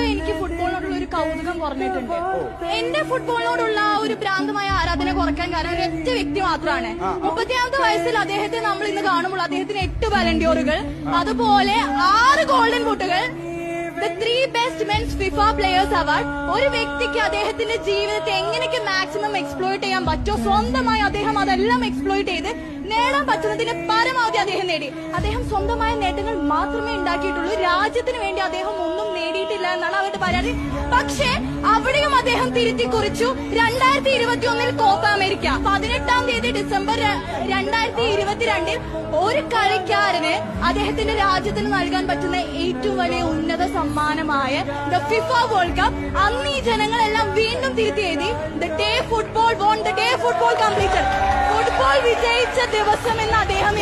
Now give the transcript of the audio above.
എനിക്ക് ഫുട്ബോളിനോടുള്ള ഒരു കൗതുകം കുറഞ്ഞിട്ടുണ്ട്. എന്റെ ഫുട്ബോളിനോടുള്ള ഒരു ഭ്രാന്തമായ ആരാധന കുറയ്ക്കാൻ കാരണം ഒരൊറ്റ വ്യക്തി മാത്രമാണ്. 30ാമത്തെ വയസ്സിൽ അദ്ദേഹത്തെ നമ്മൾ ഇന്ന് കാണുമ്പോൾ അദ്ദേഹത്തിന് 8 ബാലൻഡിയോറുകൾ, അതുപോലെ 6 ഗോൾഡൻ ബൂട്ടുകൾ, the 3 best men's FIFA players award. ഒരു വ്യക്തിക്ക് അദ്ദേഹത്തിന്റെ ജീവിതത്തെ എങ്ങനെയൊക്കെ മാക്സിമം എക്സ്പ്ലോയിറ്റ് ചെയ്യാൻ പറ്റുമോ സ്വന്തമായി അദ്ദേഹം അതെല്ലാം എക്സ്പ്ലോയിറ്റ് ചെയ്ത് നേടാൻ പറ്റുന്നതിന്റെ പരമാവധി അദ്ദേഹം നേടി. അദ്ദേഹം സ്വന്തമായ നേട്ടങ്ങൾ മാത്രമേ ഉണ്ടാക്കിയിട്ടുള്ളൂ. രാജ്യത്തിന് വേണ്ടി അദ്ദേഹം ഒന്നും നേടിയിട്ടില്ല എന്നാണ് അവരുടെ പരാതി. പക്ഷേ അവിടെയും അദ്ദേഹം തിരുത്തി കുറിച്ചു. 2021 കോപ്പ അമേരിക്ക 18-ാം തീയതി ഡിസംബർ 2022 ഒരു കളിക്കാരന് അദ്ദേഹത്തിന്റെ രാജ്യത്തിന് നൽകാൻ പറ്റുന്ന ഏറ്റവും വലിയ ഉന്നത സമ്മാനമായ ദ ഫിഫ വേൾഡ് കപ്പ്. അന്ന് ഈ ജനങ്ങളെല്ലാം വീണ്ടും തിരുത്തി എഴുതി the day football won, the day football completed. Football വിജയിച്ച ദിവസം എന്ന് അദ്ദേഹം